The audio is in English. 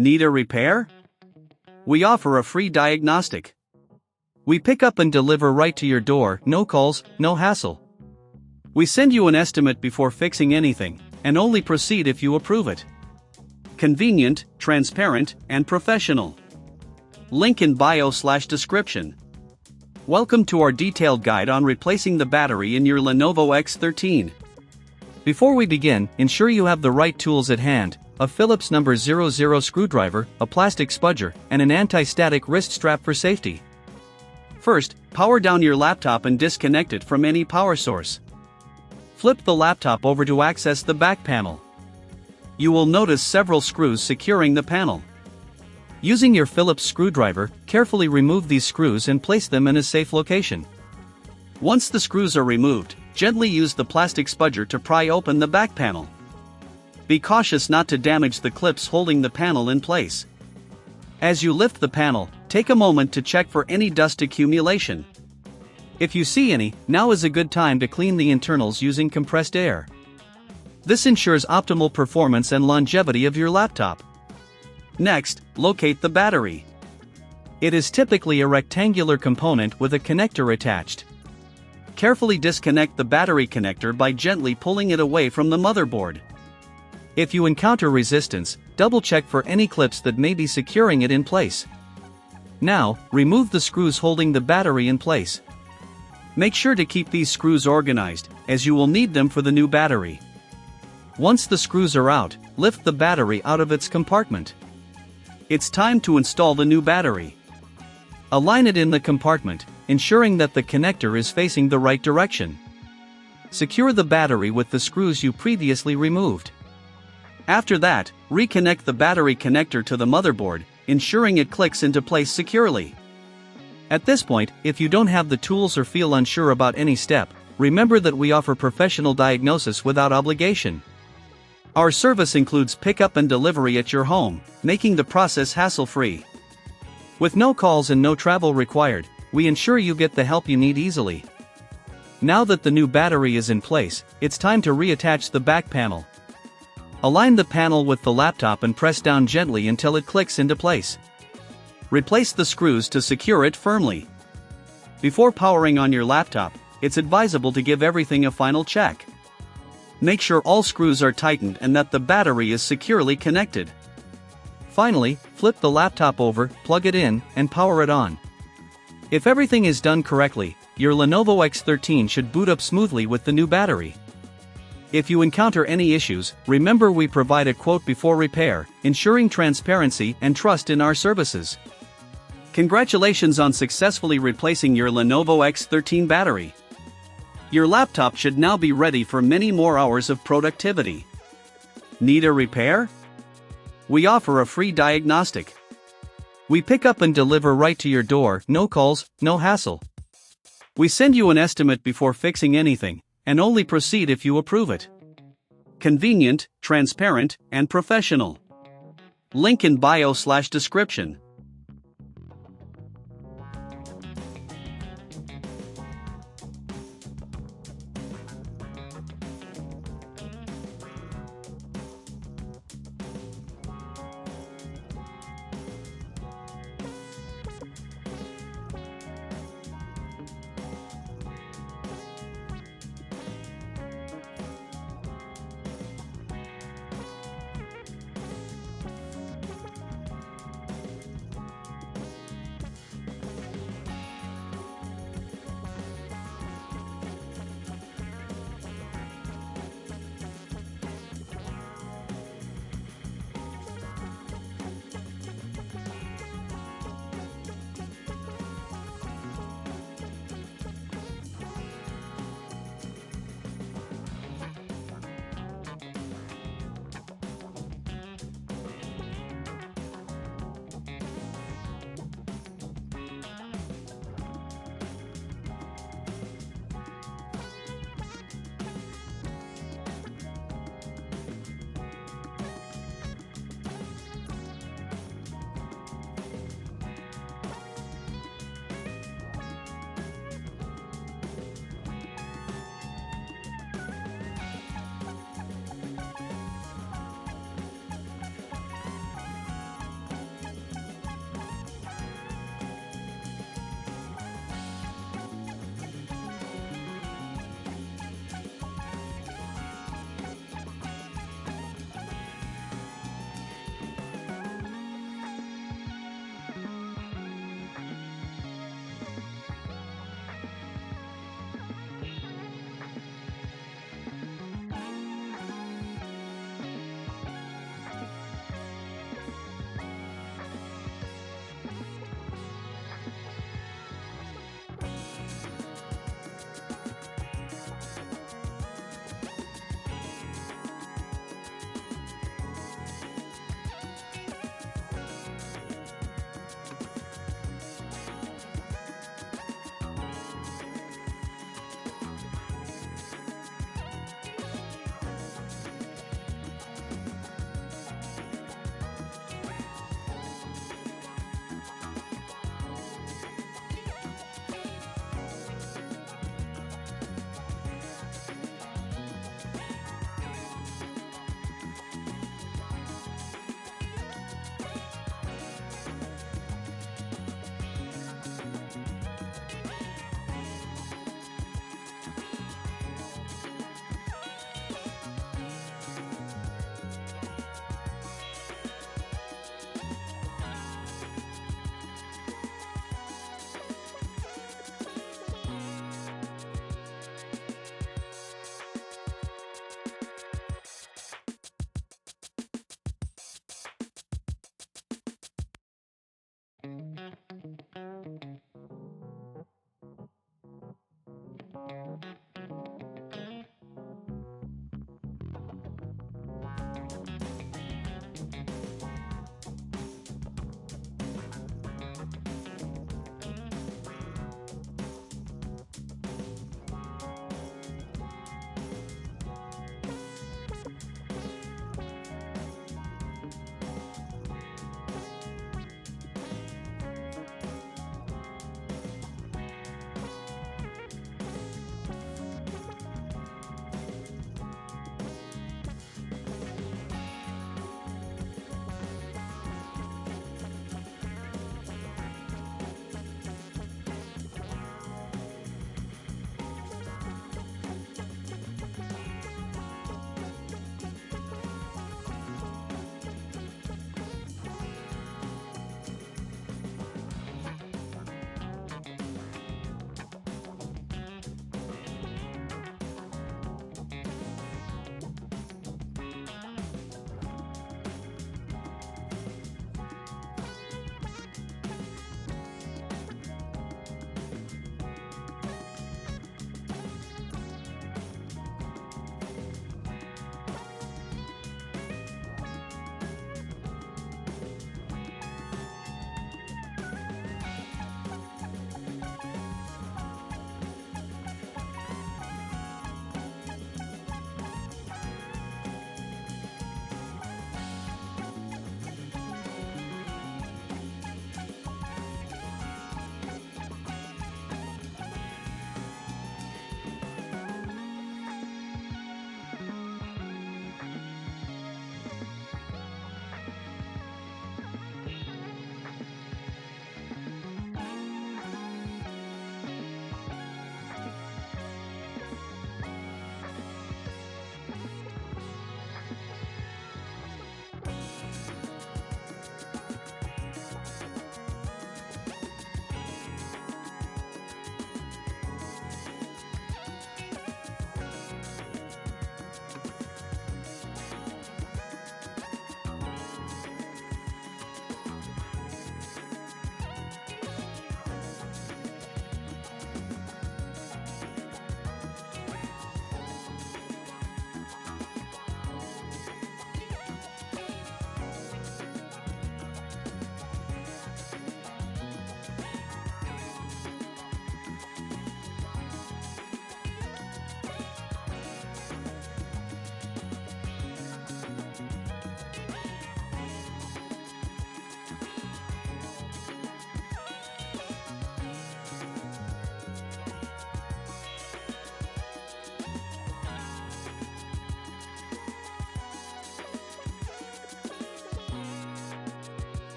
Need a repair? We offer a free diagnostic. We pick up and deliver right to your door, no calls, no hassle. We send you an estimate before fixing anything, and only proceed if you approve it. Convenient, transparent, and professional. Link in bio/description. Welcome to our detailed guide on replacing the battery in your Lenovo X13. Before we begin, ensure you have the right tools at hand: a Phillips number 00 screwdriver, a plastic spudger, and an anti-static wrist strap for safety. First, power down your laptop and disconnect it from any power source. Flip the laptop over to access the back panel. You will notice several screws securing the panel. Using your Phillips screwdriver, carefully remove these screws and place them in a safe location. Once the screws are removed, gently use the plastic spudger to pry open the back panel. Be cautious not to damage the clips holding the panel in place. As you lift the panel, take a moment to check for any dust accumulation. If you see any, now is a good time to clean the internals using compressed air. This ensures optimal performance and longevity of your laptop. Next, locate the battery. It is typically a rectangular component with a connector attached. Carefully disconnect the battery connector by gently pulling it away from the motherboard. If you encounter resistance, double-check for any clips that may be securing it in place. Now, remove the screws holding the battery in place. Make sure to keep these screws organized, as you will need them for the new battery. Once the screws are out, lift the battery out of its compartment. It's time to install the new battery. Align it in the compartment, ensuring that the connector is facing the right direction. Secure the battery with the screws you previously removed. After that, reconnect the battery connector to the motherboard, ensuring it clicks into place securely. At this point, if you don't have the tools or feel unsure about any step, remember that we offer professional diagnosis without obligation. Our service includes pickup and delivery at your home, making the process hassle-free. With no calls and no travel required, we ensure you get the help you need easily. Now that the new battery is in place, it's time to reattach the back panel. Align the panel with the laptop and press down gently until it clicks into place. Replace the screws to secure it firmly. Before powering on your laptop, it's advisable to give everything a final check. Make sure all screws are tightened and that the battery is securely connected. Finally, flip the laptop over, plug it in, and power it on. If everything is done correctly, your Lenovo X13 should boot up smoothly with the new battery. If you encounter any issues, remember we provide a quote before repair, ensuring transparency and trust in our services. Congratulations on successfully replacing your Lenovo X13 battery. Your laptop should now be ready for many more hours of productivity. Need a repair? We offer a free diagnostic. We pick up and deliver right to your door, no calls, no hassle. We send you an estimate before fixing anything, and only proceed if you approve it. Convenient, transparent, and professional. Link in bio/description.